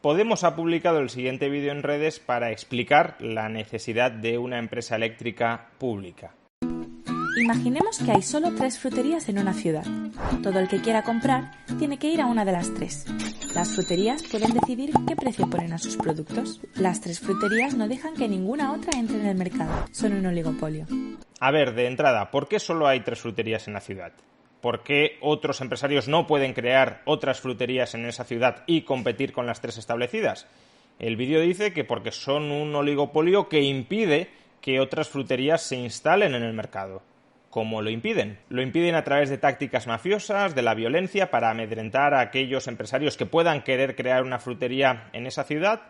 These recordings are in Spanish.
Podemos ha publicado el siguiente vídeo en redes para explicar la necesidad de una empresa eléctrica pública. Imaginemos que hay solo 3 fruterías en una ciudad. Todo el que quiera comprar tiene que ir a una de las 3. Las fruterías pueden decidir qué precio ponen a sus productos. Las 3 fruterías no dejan que ninguna otra entre en el mercado. Son un oligopolio. A ver, de entrada, ¿por qué solo hay 3 fruterías en la ciudad? ¿Por qué otros empresarios no pueden crear otras fruterías en esa ciudad y competir con las 3 establecidas? El vídeo dice que porque son un oligopolio que impide que otras fruterías se instalen en el mercado. ¿Cómo lo impiden? Lo impiden a través de tácticas mafiosas, de la violencia, para amedrentar a aquellos empresarios que puedan querer crear una frutería en esa ciudad.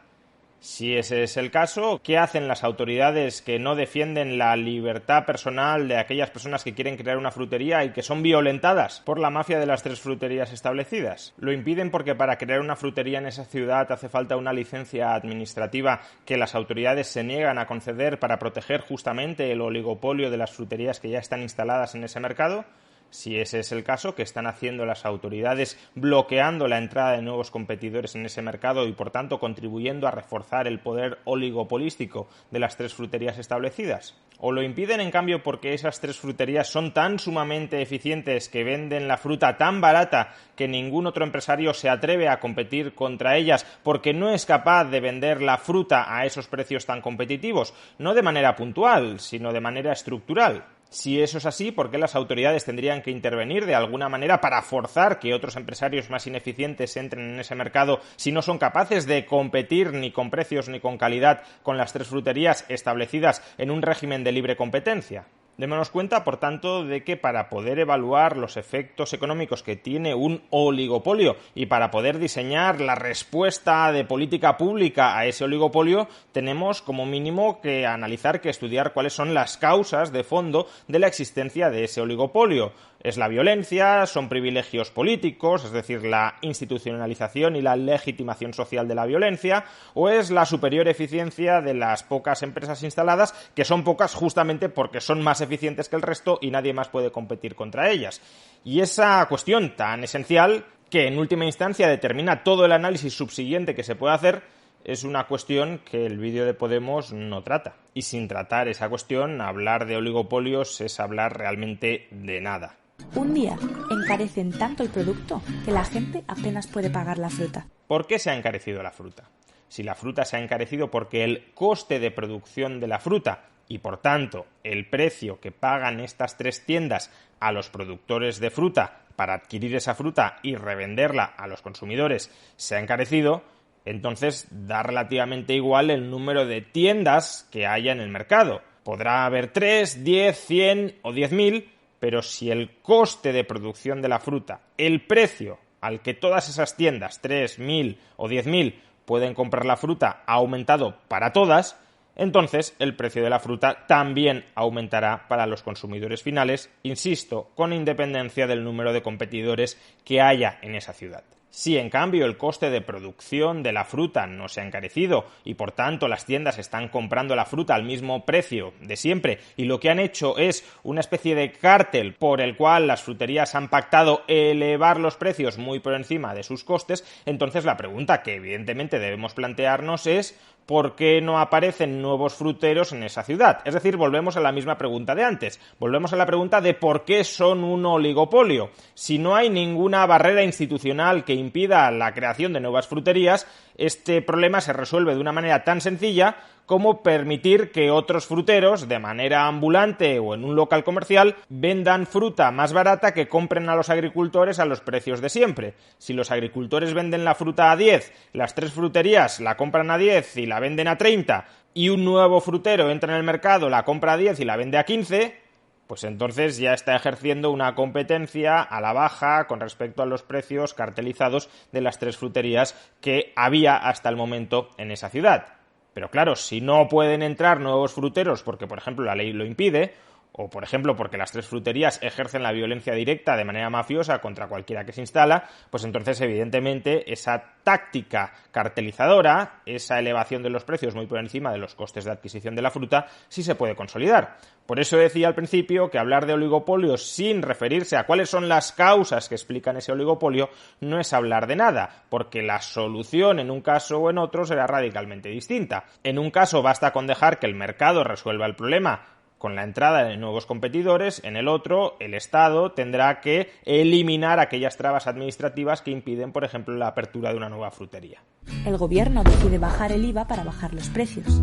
Si ese es el caso, ¿qué hacen las autoridades que no defienden la libertad personal de aquellas personas que quieren crear una frutería y que son violentadas por la mafia de las 3 fruterías establecidas? Lo impiden porque para crear una frutería en esa ciudad hace falta una licencia administrativa que las autoridades se niegan a conceder para proteger justamente el oligopolio de las fruterías que ya están instaladas en ese mercado. Si ese es el caso, ¿qué están haciendo las autoridades bloqueando la entrada de nuevos competidores en ese mercado y, por tanto, contribuyendo a reforzar el poder oligopolístico de las 3 fruterías establecidas? ¿O lo impiden, en cambio, porque esas 3 fruterías son tan sumamente eficientes que venden la fruta tan barata que ningún otro empresario se atreve a competir contra ellas porque no es capaz de vender la fruta a esos precios tan competitivos? No de manera puntual, sino de manera estructural. Si eso es así, ¿por qué las autoridades tendrían que intervenir de alguna manera para forzar que otros empresarios más ineficientes entren en ese mercado si no son capaces de competir ni con precios ni con calidad con las 3 fruterías establecidas en un régimen de libre competencia? Démonos cuenta, por tanto, de que para poder evaluar los efectos económicos que tiene un oligopolio y para poder diseñar la respuesta de política pública a ese oligopolio, tenemos como mínimo que analizar, que estudiar cuáles son las causas de fondo de la existencia de ese oligopolio. ¿Es la violencia? ¿Son privilegios políticos, es decir, la institucionalización y la legitimación social de la violencia? ¿O es la superior eficiencia de las pocas empresas instaladas, que son pocas justamente porque son más eficientes que el resto y nadie más puede competir contra ellas? Y esa cuestión tan esencial, que en última instancia determina todo el análisis subsiguiente que se puede hacer, es una cuestión que el vídeo de Podemos no trata. Y sin tratar esa cuestión, hablar de oligopolios es hablar realmente de nada. Un día encarecen tanto el producto que la gente apenas puede pagar la fruta. ¿Por qué se ha encarecido la fruta? Si la fruta se ha encarecido porque el coste de producción de la fruta y, por tanto, el precio que pagan estas 3 tiendas a los productores de fruta para adquirir esa fruta y revenderla a los consumidores se ha encarecido, entonces da relativamente igual el número de tiendas que haya en el mercado. Podrá haber 3, 10, 100 o 10.000, pero si el coste de producción de la fruta, el precio al que todas esas tiendas, 3.000 o 10.000, pueden comprar la fruta, ha aumentado para todas, entonces el precio de la fruta también aumentará para los consumidores finales, insisto, con independencia del número de competidores que haya en esa ciudad. Si, en cambio, el coste de producción de la fruta no se ha encarecido y, por tanto, las tiendas están comprando la fruta al mismo precio de siempre y lo que han hecho es una especie de cártel por el cual las fruterías han pactado elevar los precios muy por encima de sus costes, entonces la pregunta que evidentemente debemos plantearnos es ¿por qué no aparecen nuevos fruteros en esa ciudad? Es decir, volvemos a la misma pregunta de antes. Volvemos a la pregunta de por qué son un oligopolio. Si no hay ninguna barrera institucional que impida la creación de nuevas fruterías, este problema se resuelve de una manera tan sencilla como permitir que otros fruteros, de manera ambulante o en un local comercial, vendan fruta más barata que compren a los agricultores a los precios de siempre. Si los agricultores venden la fruta a 10, las 3 fruterías la compran a 10 y la venden a 30, y un nuevo frutero entra en el mercado, la compra a 10 y la vende a 15, pues entonces ya está ejerciendo una competencia a la baja con respecto a los precios cartelizados de las 3 fruterías que había hasta el momento en esa ciudad. Pero claro, si no pueden entrar nuevos fruteros porque, por ejemplo, la ley lo impide, o por ejemplo porque las tres fruterías ejercen la violencia directa de manera mafiosa contra cualquiera que se instala, pues entonces evidentemente esa táctica cartelizadora, esa elevación de los precios muy por encima de los costes de adquisición de la fruta, sí se puede consolidar. Por eso decía al principio que hablar de oligopolio sin referirse a cuáles son las causas que explican ese oligopolio no es hablar de nada, porque la solución en un caso o en otro será radicalmente distinta. En un caso basta con dejar que el mercado resuelva el problema con la entrada de nuevos competidores, en el otro, el Estado tendrá que eliminar aquellas trabas administrativas que impiden, por ejemplo, la apertura de una nueva frutería. El gobierno decide bajar el IVA para bajar los precios.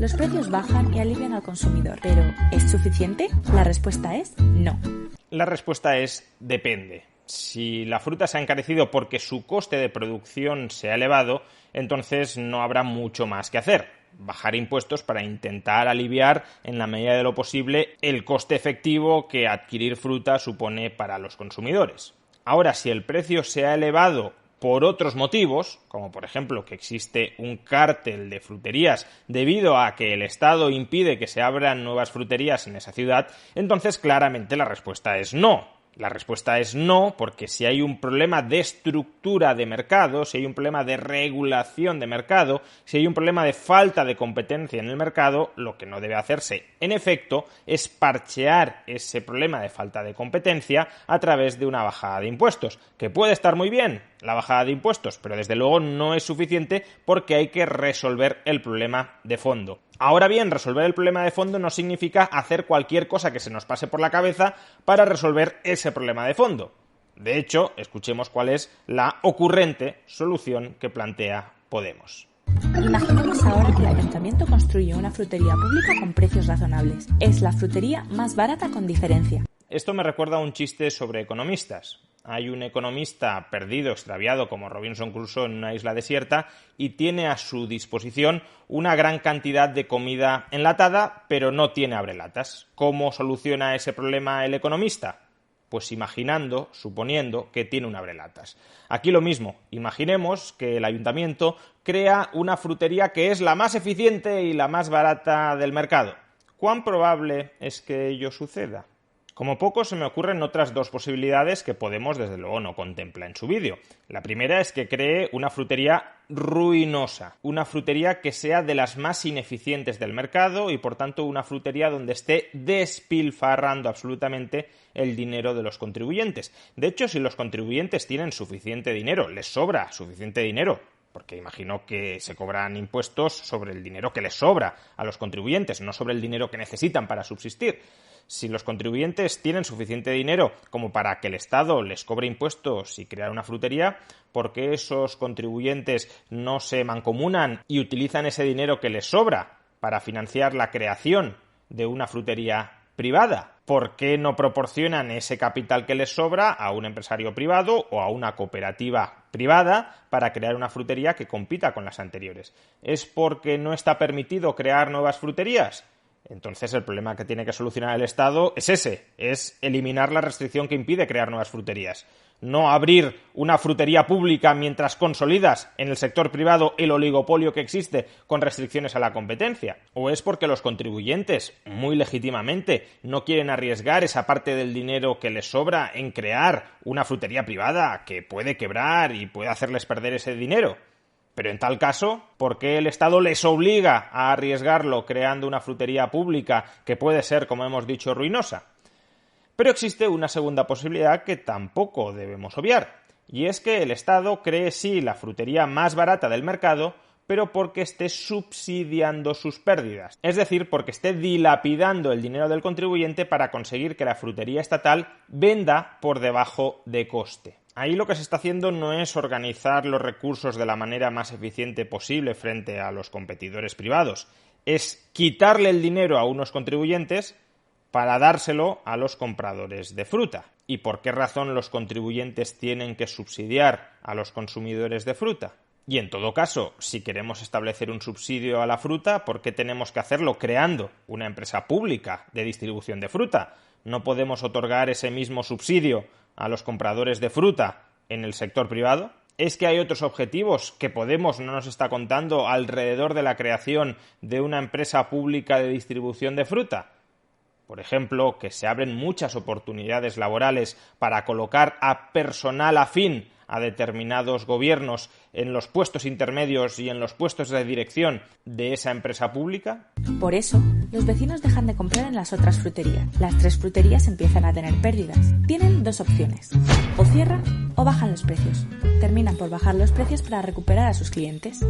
Los precios bajan y alivian al consumidor, pero ¿es suficiente? La respuesta es no. La respuesta es depende. Si la fruta se ha encarecido porque su coste de producción se ha elevado, entonces no habrá mucho más que hacer. Bajar impuestos para intentar aliviar en la medida de lo posible el coste efectivo que adquirir fruta supone para los consumidores. Ahora, si el precio se ha elevado por otros motivos, como por ejemplo que existe un cártel de fruterías debido a que el Estado impide que se abran nuevas fruterías en esa ciudad, entonces claramente la respuesta es no. La respuesta es no, porque si hay un problema de estructura de mercado, si hay un problema de regulación de mercado, si hay un problema de falta de competencia en el mercado, lo que no debe hacerse, en efecto, es parchear ese problema de falta de competencia a través de una bajada de impuestos, que puede estar muy bien, la bajada de impuestos, pero desde luego no es suficiente porque hay que resolver el problema de fondo. Ahora bien, resolver el problema de fondo no significa hacer cualquier cosa que se nos pase por la cabeza para resolver ese problema de fondo. De hecho, escuchemos cuál es la ocurrente solución que plantea Podemos. Imaginemos ahora que el ayuntamiento construye una frutería pública con precios razonables. Es la frutería más barata con diferencia. Esto me recuerda a un chiste sobre economistas. Hay un economista perdido, extraviado como Robinson Crusoe en una isla desierta y tiene a su disposición una gran cantidad de comida enlatada, pero no tiene abrelatas. ¿Cómo soluciona ese problema el economista? Pues imaginando, suponiendo que tiene un abrelatas. Aquí lo mismo, imaginemos que el ayuntamiento crea una frutería que es la más eficiente y la más barata del mercado. ¿Cuán probable es que ello suceda? Como poco se me ocurren otras dos posibilidades que Podemos desde luego no contempla en su vídeo. La primera es que cree una frutería ruinosa, una frutería que sea de las más ineficientes del mercado y por tanto una frutería donde esté despilfarrando absolutamente el dinero de los contribuyentes. De hecho, si los contribuyentes tienen suficiente dinero, les sobra suficiente dinero, porque imagino que se cobran impuestos sobre el dinero que les sobra a los contribuyentes, no sobre el dinero que necesitan para subsistir. Si los contribuyentes tienen suficiente dinero como para que el Estado les cobre impuestos y crear una frutería, ¿por qué esos contribuyentes no se mancomunan y utilizan ese dinero que les sobra para financiar la creación de una frutería privada? ¿Por qué no proporcionan ese capital que les sobra a un empresario privado o a una cooperativa privada para crear una frutería que compita con las anteriores? ¿Es porque no está permitido crear nuevas fruterías? Entonces el problema que tiene que solucionar el Estado es ese, es eliminar la restricción que impide crear nuevas fruterías. No abrir una frutería pública mientras consolidas en el sector privado el oligopolio que existe con restricciones a la competencia. ¿O es porque los contribuyentes, muy legítimamente, no quieren arriesgar esa parte del dinero que les sobra en crear una frutería privada que puede quebrar y puede hacerles perder ese dinero? Pero en tal caso, ¿por qué el Estado les obliga a arriesgarlo creando una frutería pública que puede ser, como hemos dicho, ruinosa? Pero existe una segunda posibilidad que tampoco debemos obviar, y es que el Estado cree sí la frutería más barata del mercado, pero porque esté subsidiando sus pérdidas, es decir, porque esté dilapidando el dinero del contribuyente para conseguir que la frutería estatal venda por debajo de coste. Ahí lo que se está haciendo no es organizar los recursos de la manera más eficiente posible frente a los competidores privados, es quitarle el dinero a unos contribuyentes para dárselo a los compradores de fruta. ¿Y por qué razón los contribuyentes tienen que subsidiar a los consumidores de fruta? Y en todo caso, si queremos establecer un subsidio a la fruta, ¿por qué tenemos que hacerlo creando una empresa pública de distribución de fruta? ¿No podemos otorgar ese mismo subsidio a los compradores de fruta en el sector privado? ¿Es que hay otros objetivos que Podemos no nos está contando alrededor de la creación de una empresa pública de distribución de fruta? Por ejemplo, que se abren muchas oportunidades laborales para colocar a personal afín a determinados gobiernos en los puestos intermedios y en los puestos de dirección de esa empresa pública. Por eso, los vecinos dejan de comprar en las otras fruterías. Las 3 fruterías empiezan a tener pérdidas. Tienen 2 opciones: o cierran o bajan los precios. Terminan por bajar los precios para recuperar a sus clientes.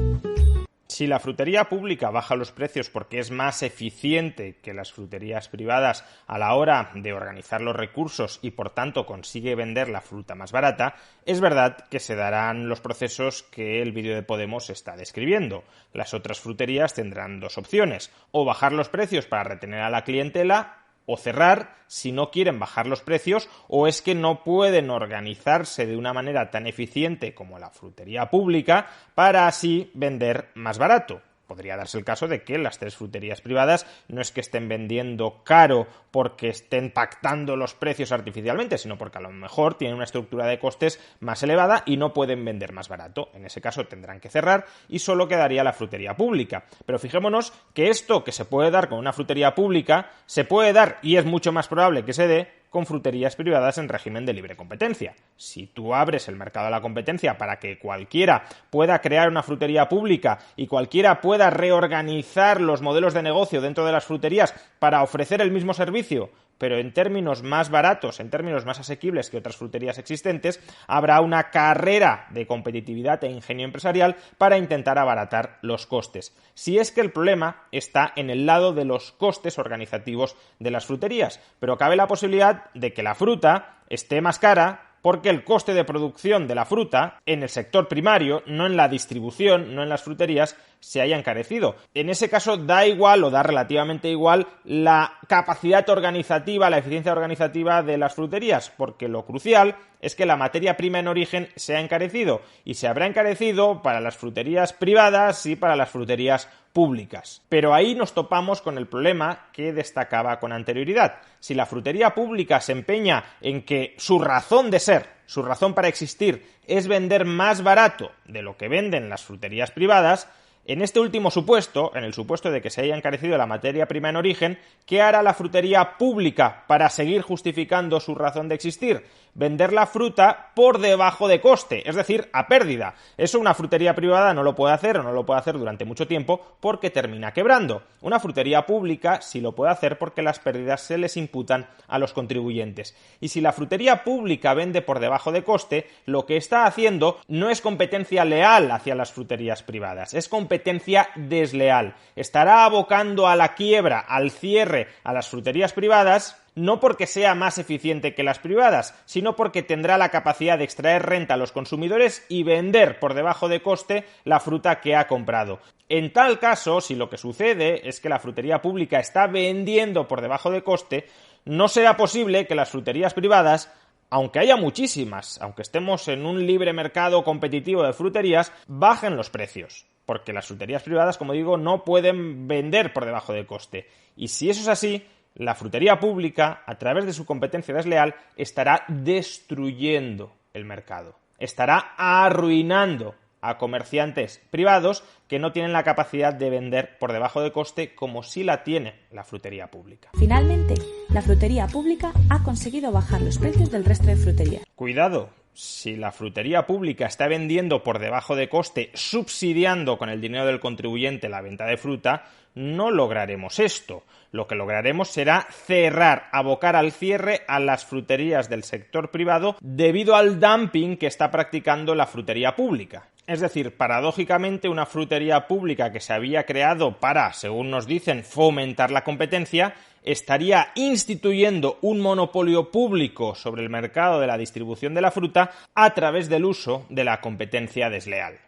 Si la frutería pública baja los precios porque es más eficiente que las fruterías privadas a la hora de organizar los recursos y por tanto consigue vender la fruta más barata, es verdad que se darán los procesos que el vídeo de Podemos está describiendo. Las otras fruterías tendrán 2 opciones: o bajar los precios para retener a la clientela, o cerrar si no quieren bajar los precios o es que no pueden organizarse de una manera tan eficiente como la frutería pública para así vender más barato. Podría darse el caso de que las 3 fruterías privadas no es que estén vendiendo caro porque estén pactando los precios artificialmente, sino porque a lo mejor tienen una estructura de costes más elevada y no pueden vender más barato. En ese caso tendrán que cerrar y solo quedaría la frutería pública. Pero fijémonos que esto que se puede dar con una frutería pública se puede dar, y es mucho más probable que se dé, con fruterías privadas en régimen de libre competencia. Si tú abres el mercado a la competencia para que cualquiera pueda crear una frutería pública y cualquiera pueda reorganizar los modelos de negocio dentro de las fruterías para ofrecer el mismo servicio, pero en términos más baratos, en términos más asequibles que otras fruterías existentes, habrá una carrera de competitividad e ingenio empresarial para intentar abaratar los costes. Si es que el problema está en el lado de los costes organizativos de las fruterías, pero cabe la posibilidad de que la fruta esté más cara porque el coste de producción de la fruta en el sector primario, no en la distribución, no en las fruterías, se haya encarecido. En ese caso da igual o da relativamente igual la capacidad organizativa, la eficiencia organizativa de las fruterías, porque lo crucial es que la materia prima en origen se ha encarecido y se habrá encarecido para las fruterías privadas y para las fruterías públicas. Pero ahí nos topamos con el problema que destacaba con anterioridad. Si la frutería pública se empeña en que su razón de ser, su razón para existir, es vender más barato de lo que venden las fruterías privadas, en este último supuesto, en el supuesto de que se haya encarecido la materia prima en origen, ¿qué hará la frutería pública para seguir justificando su razón de existir? Vender la fruta por debajo de coste, es decir, a pérdida. Eso una frutería privada no lo puede hacer o no lo puede hacer durante mucho tiempo porque termina quebrando. Una frutería pública sí lo puede hacer porque las pérdidas se les imputan a los contribuyentes. Y si la frutería pública vende por debajo de coste, lo que está haciendo no es competencia leal hacia las fruterías privadas, es competencia desleal. Estará abocando a la quiebra, al cierre a las fruterías privadas, no porque sea más eficiente que las privadas, sino porque tendrá la capacidad de extraer renta a los consumidores y vender por debajo de coste la fruta que ha comprado. En tal caso, si lo que sucede es que la frutería pública está vendiendo por debajo de coste, no será posible que las fruterías privadas, aunque haya muchísimas, aunque estemos en un libre mercado competitivo de fruterías, bajen los precios. Porque las fruterías privadas, como digo, no pueden vender por debajo de coste. Y si eso es así, la frutería pública, a través de su competencia desleal, estará destruyendo el mercado. Estará arruinando a comerciantes privados que no tienen la capacidad de vender por debajo de coste como sí la tiene la frutería pública. Finalmente, la frutería pública ha conseguido bajar los precios del resto de fruterías. Cuidado. Si la frutería pública está vendiendo por debajo de coste, subsidiando con el dinero del contribuyente la venta de fruta, no lograremos esto. Lo que lograremos será cerrar, abocar al cierre a las fruterías del sector privado debido al dumping que está practicando la frutería pública. Es decir, paradójicamente, una frutería pública que se había creado para, según nos dicen, fomentar la competencia, estaría instituyendo un monopolio público sobre el mercado de la distribución de la fruta a través del uso de la competencia desleal.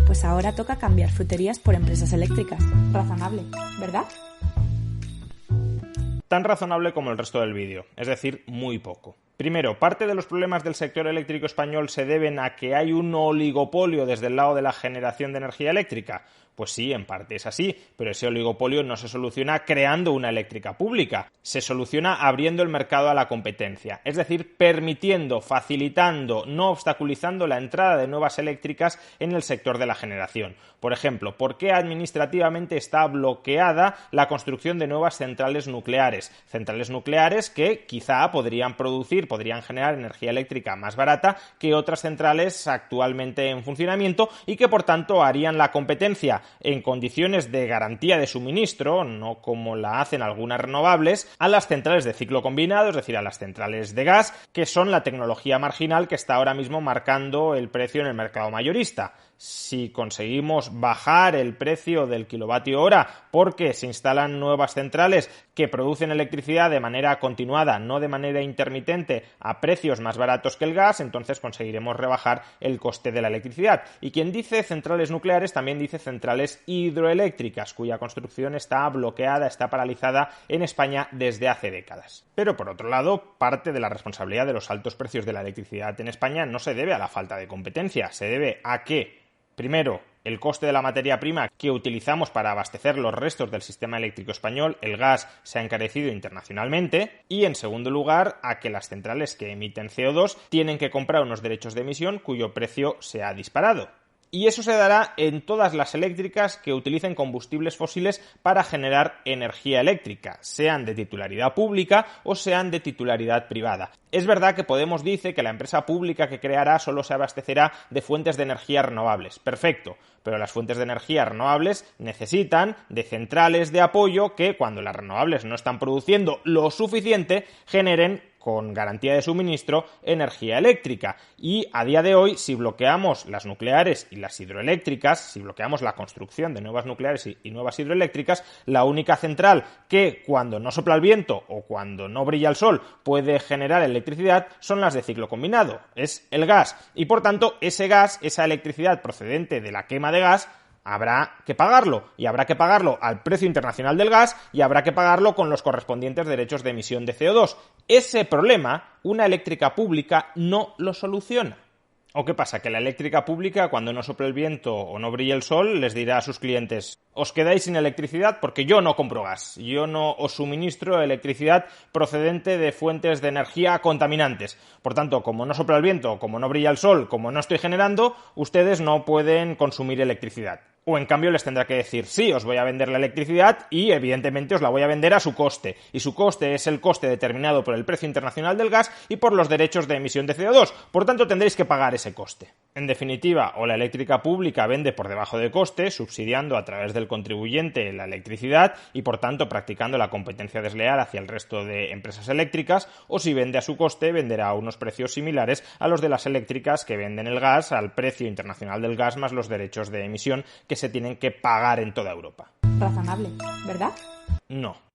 Pues ahora toca cambiar fruterías por empresas eléctricas. Razonable, ¿verdad? Tan razonable como el resto del vídeo, es decir, muy poco. Primero, parte de los problemas del sector eléctrico español se deben a que hay un oligopolio desde el lado de la generación de energía eléctrica. Pues sí, en parte es así, pero ese oligopolio no se soluciona creando una eléctrica pública, se soluciona abriendo el mercado a la competencia, es decir, permitiendo, facilitando, no obstaculizando la entrada de nuevas eléctricas en el sector de la generación. Por ejemplo, ¿por qué administrativamente está bloqueada la construcción de nuevas centrales nucleares? Centrales nucleares que quizá podrían generar energía eléctrica más barata que otras centrales actualmente en funcionamiento y que por tanto harían la competencia en condiciones de garantía de suministro, no como la hacen algunas renovables, a las centrales de ciclo combinado, es decir, a las centrales de gas, que son la tecnología marginal que está ahora mismo marcando el precio en el mercado mayorista. Si conseguimos bajar el precio del kilovatio hora porque se instalan nuevas centrales que producen electricidad de manera continuada, no de manera intermitente, a precios más baratos que el gas, entonces conseguiremos rebajar el coste de la electricidad. Y quien dice centrales nucleares también dice centrales hidroeléctricas, cuya construcción está bloqueada, está paralizada en España desde hace décadas. Pero por otro lado, parte de la responsabilidad de los altos precios de la electricidad en España no se debe a la falta de competencia, se debe a que primero, el coste de la materia prima que utilizamos para abastecer los restos del sistema eléctrico español, el gas, se ha encarecido internacionalmente. Y, en segundo lugar, a que las centrales que emiten CO2 tienen que comprar unos derechos de emisión cuyo precio se ha disparado. Y eso se dará en todas las eléctricas que utilicen combustibles fósiles para generar energía eléctrica, sean de titularidad pública o sean de titularidad privada. Es verdad que Podemos dice que la empresa pública que creará solo se abastecerá de fuentes de energía renovables. Perfecto, pero las fuentes de energía renovables necesitan de centrales de apoyo que, cuando las renovables no están produciendo lo suficiente, generen con garantía de suministro energía eléctrica. Y a día de hoy, si bloqueamos las nucleares y las hidroeléctricas, si bloqueamos la construcción de nuevas nucleares y nuevas hidroeléctricas, la única central que cuando no sopla el viento o cuando no brilla el sol puede generar electricidad son las de ciclo combinado, es el gas. Y por tanto, ese gas, esa electricidad procedente de la quema de gas, habrá que pagarlo, y habrá que pagarlo al precio internacional del gas y habrá que pagarlo con los correspondientes derechos de emisión de CO2. Ese problema, una eléctrica pública no lo soluciona. ¿O qué pasa? Que la eléctrica pública, cuando no sople el viento o no brille el sol, les dirá a sus clientes: os quedáis sin electricidad porque yo no compro gas, yo no os suministro electricidad procedente de fuentes de energía contaminantes. Por tanto, como no sopla el viento, como no brilla el sol, como no estoy generando, ustedes no pueden consumir electricidad. O en cambio les tendrá que decir: sí, os voy a vender la electricidad y evidentemente os la voy a vender a su coste. Y su coste es el coste determinado por el precio internacional del gas y por los derechos de emisión de CO2. Por tanto, tendréis que pagar ese coste. En definitiva, o la eléctrica pública vende por debajo de coste, subsidiando a través del contribuyente la electricidad y por tanto practicando la competencia desleal hacia el resto de empresas eléctricas, o si vende a su coste, venderá a unos precios similares a los de las eléctricas que venden el gas al precio internacional del gas más los derechos de emisión que se tienen que pagar en toda Europa. Razonable, ¿verdad? No.